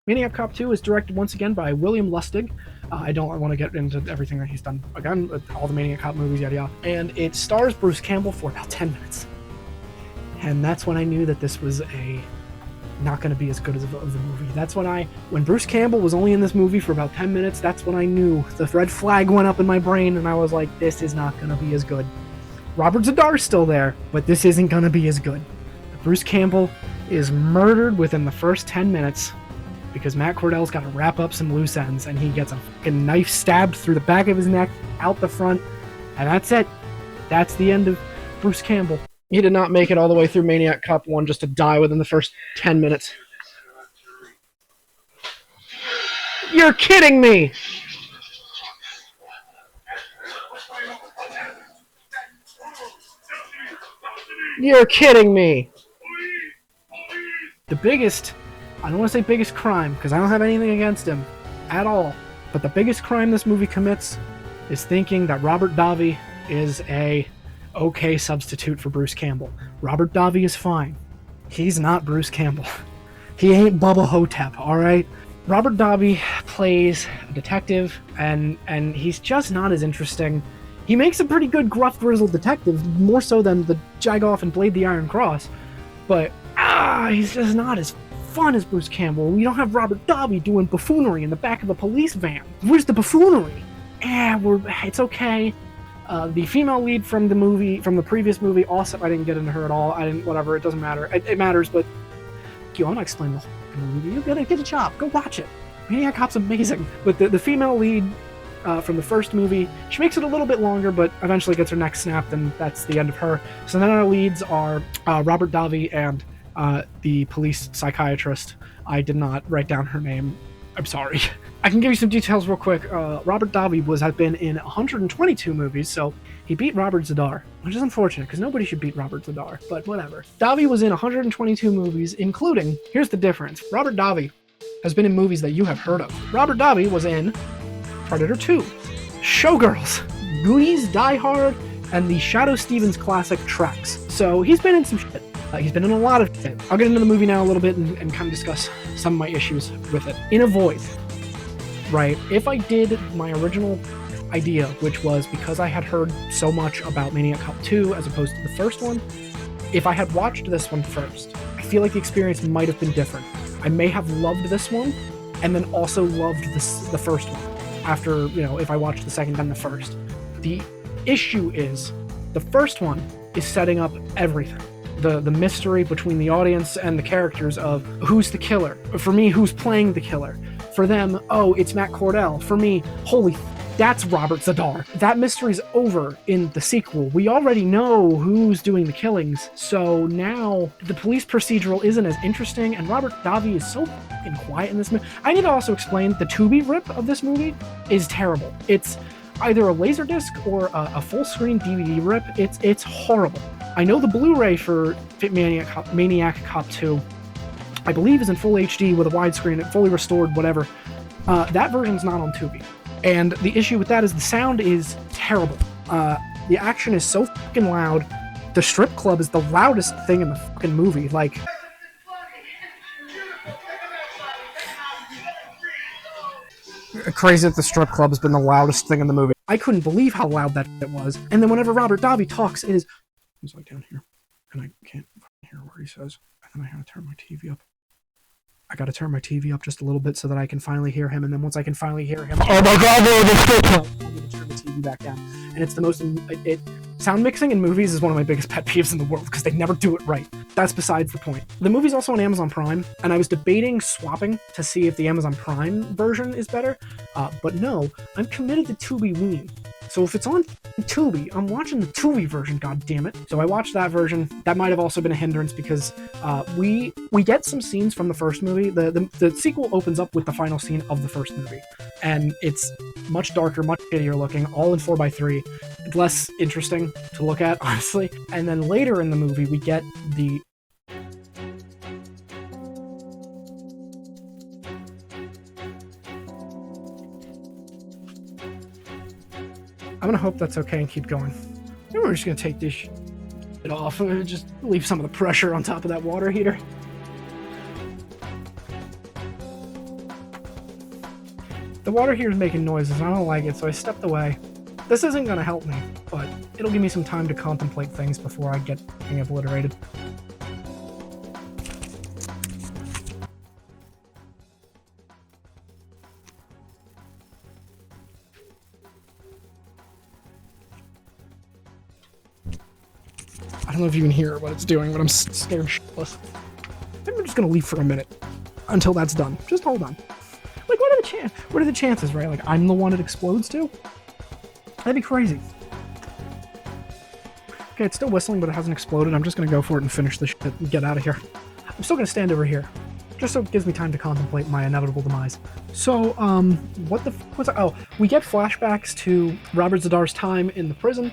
Maniac Cop 2 is directed once again by William Lustig. I don't want to get into everything that he's done again, with all the Maniac Cop movies, yada yada. And it stars Bruce Campbell for about 10 minutes. And that's when I knew that this was not going to be as good as the movie. That's when Bruce Campbell was only in this movie for about 10 minutes, that's when I knew. The red flag went up in my brain, and I was like, this is not going to be as good. Robert Zadar's still there, but this isn't going to be as good. Bruce Campbell is murdered within the first 10 minutes because Matt Cordell's got to wrap up some loose ends, and he gets a fucking knife stabbed through the back of his neck, out the front, and that's it. That's the end of Bruce Campbell. He did not make it all the way through Maniac Cop 1 just to die within the first 10 minutes. You're kidding me! You're kidding me! The biggest, I don't want to say biggest crime, because I don't have anything against him at all, but the biggest crime this movie commits is thinking that Robert Davi is a okay substitute for Bruce Campbell. Robert Davi is fine. He's not Bruce Campbell. He ain't Bubba Hotep, alright? Robert Davi plays a detective, and he's just not as interesting. He makes a pretty good gruff, grizzled detective, more so than the Jagoff and Blade the Iron Cross, but he's just not as fun as Bruce Campbell. We don't have Robert Davi doing buffoonery in the back of a police van. Where's the buffoonery? It's okay. The female lead from the previous movie, awesome. I didn't get into her at all. Whatever, it doesn't matter. It matters, but I'm not explaining the whole movie. You gotta get a job. Go watch it. Maniac Cop's amazing. But the female lead from the first movie, she makes it a little bit longer, but eventually gets her neck snapped, and that's the end of her. So then our leads are Robert Davi and the police psychiatrist. I did not write down her name. I'm sorry. I can give you some details real quick. Robert Davi has been in 122 movies, so he beat Robert Zadar, which is unfortunate because nobody should beat Robert Zadar, but whatever. Davi was in 122 movies, including, here's the difference, Robert Davi has been in movies that you have heard of. Robert Davi was in Predator 2, Showgirls, Goonies, Die Hard, and the Shadoe Stevens classic Tracks. So he's been in some shit. He's been in a lot of shit. I'll get into the movie now a little bit and kind of discuss some of my issues with it. In a void, right? If I did my original idea, which was because I had heard so much about Maniac Cop 2 as opposed to the first one, if I had watched this one first, I feel like the experience might have been different. I may have loved this one and then also loved the first one after, if I watched the second and the first. The issue is the first one is setting up everything. The mystery between the audience and the characters of who's the killer. For me, who's playing the killer. For them, it's Matt Cordell. For me, that's Robert Zadar. That mystery's over in the sequel. We already know who's doing the killings, so now the police procedural isn't as interesting, and Robert Davi is so fucking quiet in this movie. I need to also explain the Tubi rip of this movie is terrible. It's either a Laserdisc or a full-screen DVD rip. It's horrible. I know the Blu-ray for Maniac Cop 2, I believe, is in full HD with a widescreen, fully restored, whatever. That version's not on Tubi. And the issue with that is the sound is terrible. The action is so fucking loud. The strip club is the loudest thing in the fucking movie. Like, crazy that the strip club has been the loudest thing in the movie. I couldn't believe how loud that shit was. And then whenever Robert Davi talks, he's like down here, and I can't hear what he says. And then I gotta turn my TV up. I gotta turn my TV up just a little bit so that I can finally hear him. And then once I can finally hear him, oh my god, I'm gonna turn the TV back down. And it's the most. Sound mixing in movies is one of my biggest pet peeves in the world because they never do it right. That's besides the point. The movie's also on Amazon Prime, and I was debating swapping to see if the Amazon Prime version is better. But no, I'm committed to Tubiween. So if it's on Tubi, I'm watching the Tubi version, god damn it. So I watched that version. That might have also been a hindrance because we get some scenes from the first movie. The sequel opens up with the final scene of the first movie. And it's much darker, much shittier looking, all in 4:3. Less interesting to look at, honestly. And then later in the movie, we get the... I'm gonna hope that's okay and keep going. And we're just gonna take this shit off and just leave some of the pressure on top of that water heater. The water here is making noises, and I don't like it, so I stepped away. This isn't going to help me, but it'll give me some time to contemplate things before I get being obliterated. I don't know if you can hear what it's doing, but I'm scared shitless. I'm just gonna leave for a minute until that's done. Just hold on. Like, what are the chances, right? Like, I'm the one it explodes to? That'd be crazy. Okay, it's still whistling, but it hasn't exploded. I'm just gonna go for it and finish this shit and get out of here. I'm still gonna stand over here, just so it gives me time to contemplate my inevitable demise. So, what the f was that? Oh, we get flashbacks to Robert Zadar's time in the prison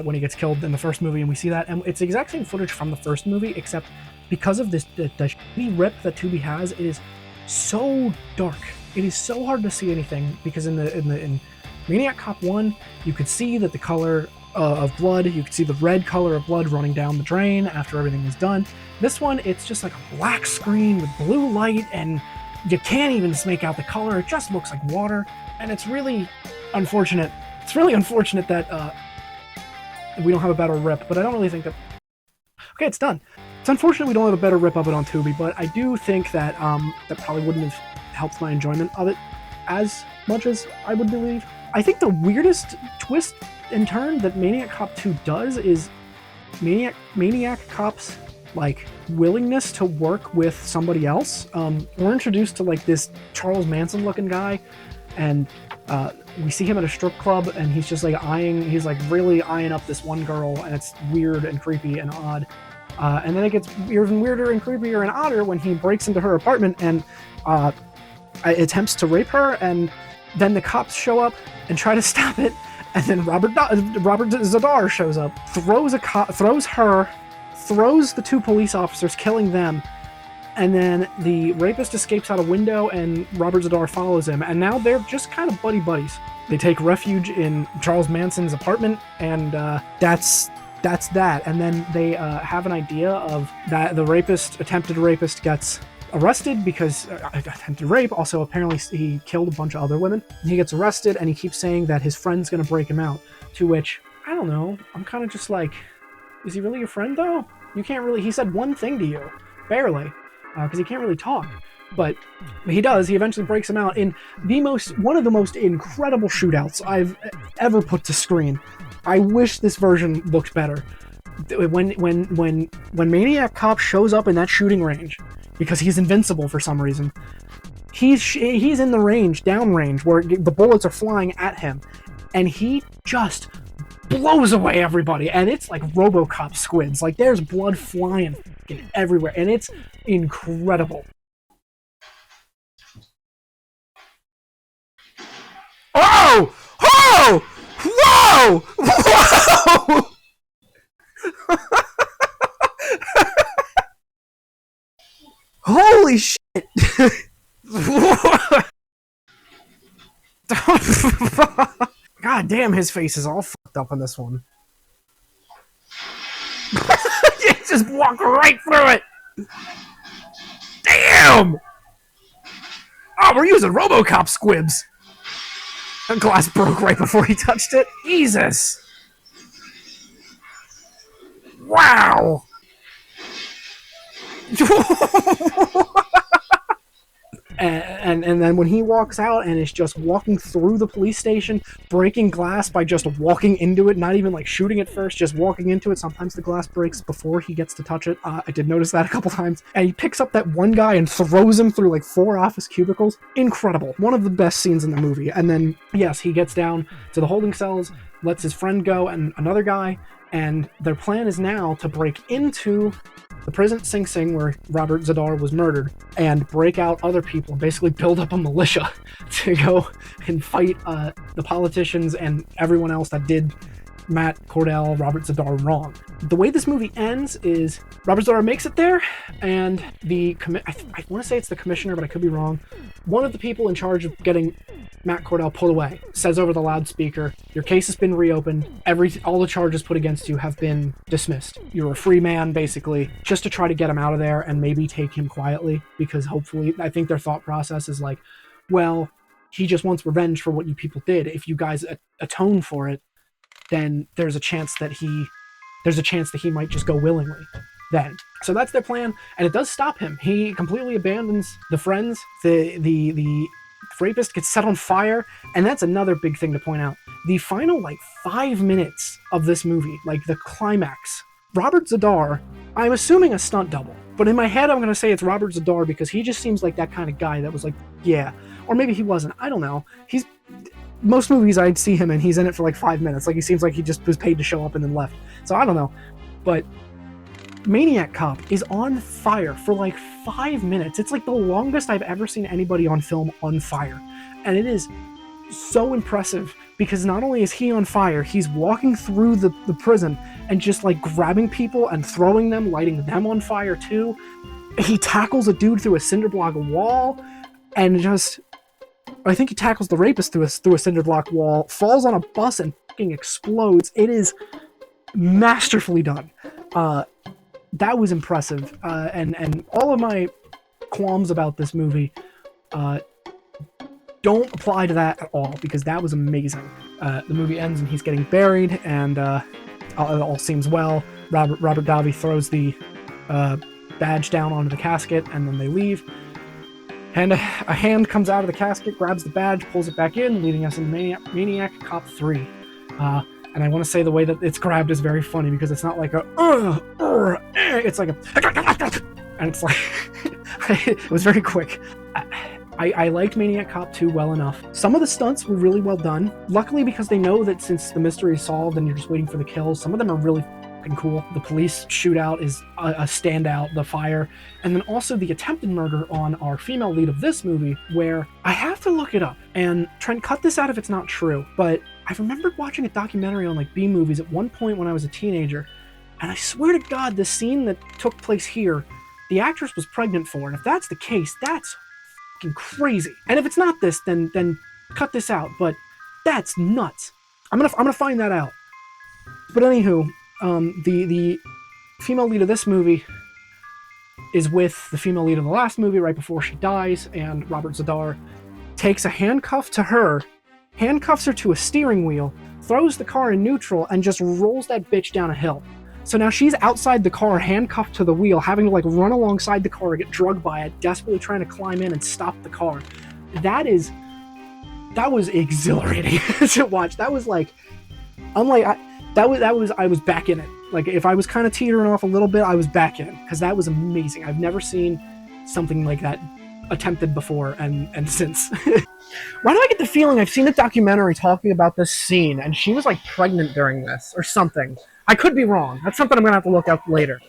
when he gets killed in the first movie, and we see that, and it's the exact same footage from the first movie, except because of this the shitty rip that Tubi has, it is so dark. It is so hard to see anything, because in Maniac Cop 1, you could see that the color of blood, you could see the red color of blood running down the drain after everything was done. This one, it's just like a black screen with blue light, and you can't even make out the color. It just looks like water, and it's really unfortunate. It's really unfortunate that we don't have a better rip, but I don't really think that... Okay, it's done. It's unfortunate we don't have a better rip of it on Tubi, but I do think that that probably wouldn't have helped my enjoyment of it as much as I would believe. I think the weirdest twist and turn that Maniac Cop 2 does is Maniac Cop's like willingness to work with somebody else. We're introduced to like this Charles Manson looking guy, and we see him at a strip club, and he's just like he's like really eyeing up this one girl, and it's weird and creepy and odd. And then it gets even weirder and creepier and odder when he breaks into her apartment and attempts to rape her, and then the cops show up and try to stop it, and then Robert Zadar shows up, throws the two police officers, killing them, and then the rapist escapes out a window, and Robert Zadar follows him, and now they're just kind of buddies. They take refuge in Charles Manson's apartment, and that's that. And then they have an idea of that the attempted rapist gets arrested because attempted rape. Also, apparently he killed a bunch of other women. He gets arrested, and he keeps saying that his friend's gonna break him out, to which, I don't know, I'm kind of just like, is he really your friend though? You can't really, he said one thing to you, barely, because he can't really talk, but he does. He eventually breaks him out in one of the most incredible shootouts I've ever put to screen. I wish this version looked better. When Maniac Cop shows up in that shooting range, because he's invincible for some reason, he's in the range, downrange, where the bullets are flying at him, and he just blows away everybody, and it's like RoboCop squids. Like, there's blood flying everywhere, and it's incredible. Oh! Oh! Whoa! Whoa! Holy shit! God damn, his face is all fucked up in this one. You just walk right through it! Damn! Oh, we're using RoboCop squibs! The glass broke right before he touched it. Jesus! Wow! And then when he walks out and is just walking through the police station, breaking glass by just walking into it, not even like shooting it first, just walking into it. Sometimes the glass breaks before he gets to touch it. I did notice that a couple times. And he picks up that one guy and throws him through like 4 office cubicles. Incredible. One of the best scenes in the movie. And then, yes, he gets down to the holding cells, lets his friend go and another guy, and their plan is now to break into the prison Sing Sing where Robert Zadar was murdered and break out other people, basically build up a militia to go and fight the politicians and everyone else that did Matt Cordell, Robert Zadar wrong. The way this movie ends is Robert Zadar makes it there, and I want to say it's the commissioner, but I could be wrong. One of the people in charge of getting Matt Cordell pulled away says over the loudspeaker, "Your case has been reopened. All the charges put against you have been dismissed. You're a free man," basically, just to try to get him out of there and maybe take him quietly, because hopefully, I think their thought process is like, well, he just wants revenge for what you people did. If you guys atone for it, then there's a chance that he might just go willingly then. So that's their plan, and it does stop him. He completely abandons the friends. The rapist gets set on fire, and that's another big thing to point out. The final, like, 5 minutes of this movie, like the climax, Robert Z'Dar, I'm assuming a stunt double, but in my head I'm going to say it's Robert Z'Dar because he just seems like that kind of guy that was like, yeah, or maybe he wasn't, I don't know. Most movies I'd see him in, he's in it for like 5 minutes, like he seems like he just was paid to show up and then left, so I don't know. But Maniac Cop is on fire for like 5 minutes. It's like the longest I've ever seen anybody on film on fire, and it is so impressive because not only is he on fire, he's walking through the prison and just like grabbing people and throwing them, lighting them on fire too. He tackles a dude through a cinder block wall, and I think he tackles the rapist through a cinder block wall, falls on a bus and fucking explodes. It is masterfully done. That was impressive, and all of my qualms about this movie don't apply to that at all, because that was amazing. The movie ends and he's getting buried, and it all seems well. Robert Davi throws the badge down onto the casket, and then they leave. And a hand comes out of the casket, grabs the badge, pulls it back in, leading us into Maniac Cop 3. And I want to say the way that it's grabbed is very funny, because it's not like it's like and it's like, it was very quick. I liked Maniac Cop 2 well enough. Some of the stunts were really well done. Luckily, because they know that since the mystery is solved and you're just waiting for the kills, some of them are really fucking cool. The police shootout is a standout, the fire, and then also the attempted murder on our female lead of this movie, where I have to look it up, and Trent, cut this out if it's not true, but I remembered watching a documentary on like B-movies at one point when I was a teenager, and I swear to God, the scene that took place here, the actress was pregnant for, and if that's the case, that's fucking crazy. And if it's not this, then cut this out, but that's nuts. I'm gonna find that out. But anywho, the female lead of this movie is with the female lead of the last movie right before she dies, and Robert Z'Dar takes a handcuff to her, handcuffs her to a steering wheel, throws the car in neutral, and just rolls that bitch down a hill. So now she's outside the car, handcuffed to the wheel, having to like run alongside the car, get drugged by it, desperately trying to climb in and stop the car. That was exhilarating to watch. That was like, I was back in it. Like, if I was kind of teetering off a little bit, I was back in, because that was amazing. I've never seen something like that attempted before and since. Why do I get the feeling I've seen a documentary talking about this scene, and she was like pregnant during this or something? I could be wrong. That's something I'm gonna have to look up later.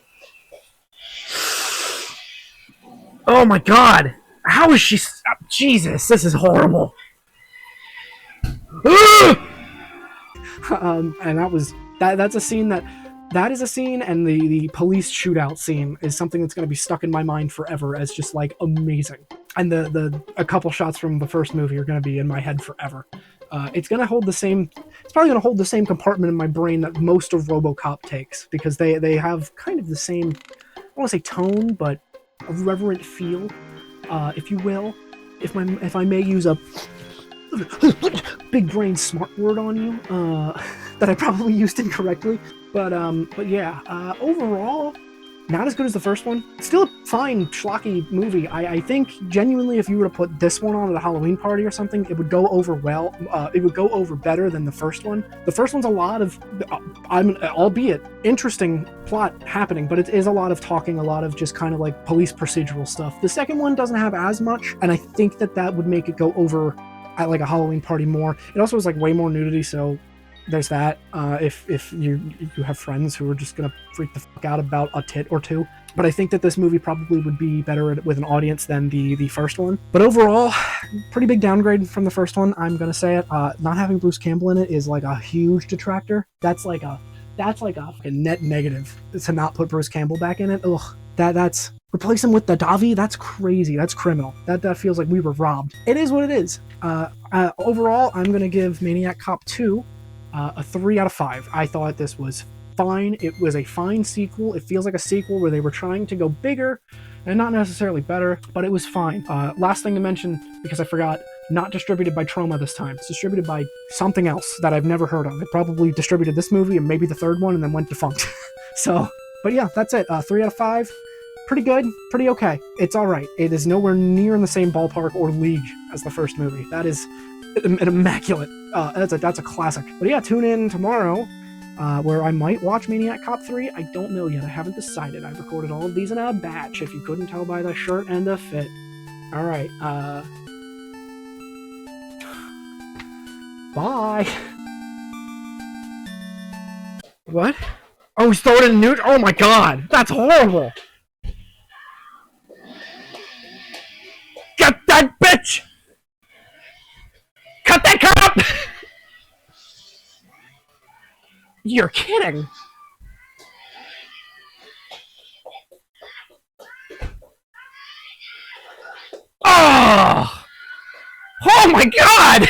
Oh my God! How is she? Jesus, this is horrible. And that's a scene that is a scene, and the police shootout scene is something that's going to be stuck in my mind forever as just like amazing. And a couple shots from the first movie are going to be in my head forever. It's probably going to hold the same compartment in my brain that most of RoboCop takes, because they have kind of the same, I don't want to say tone, but a reverent feel, if you will. If I may use a big brain smart word on you, that I probably used incorrectly, but yeah, overall, not as good as the first one. Still a fine schlocky movie. I think genuinely, if you were to put this one on at a Halloween party or something, it would go over well. It would go over better than the first one. The first one's a lot of, albeit interesting plot happening, but it is a lot of talking, a lot of just kind of like police procedural stuff. The second one doesn't have as much, and I think that would make it go over at like a Halloween party more. It also has like way more nudity, so there's that. If you have friends who are just gonna freak the fuck out about a tit or two. But I think that this movie probably would be better with an audience than the first one. But overall, pretty big downgrade from the first one, I'm gonna say it. Not having Bruce Campbell in it is like a huge detractor. That's like a net negative to not put Bruce Campbell back in it. Ugh. That's replace him with the Davi. That's crazy. That's criminal. That feels like we were robbed. It is what it is. Overall, I'm gonna give Maniac Cop 2 a 3 out of 5. I thought this was fine. It was a fine sequel. It feels like a sequel where they were trying to go bigger and not necessarily better, but it was fine. Last thing to mention, because I forgot, Not distributed by Troma this time. It's distributed by something else that I've never heard of. It probably distributed this movie and maybe the third one and then went defunct. So, but yeah, that's it. 3 out of 5. Pretty good. Pretty okay. It's alright. It is nowhere near in the same ballpark or league as the first movie. That is an immaculate. That's a classic. But yeah, tune in tomorrow where I might watch Maniac Cop 3. I don't know yet. I haven't decided. I've recorded all of these in a batch, if you couldn't tell by the shirt and the fit. Alright, bye. What? Oh, he's throwing it in neutral? Oh my god! That's horrible! Get that bitch! Cut that cop! You're kidding! Oh! Oh my god!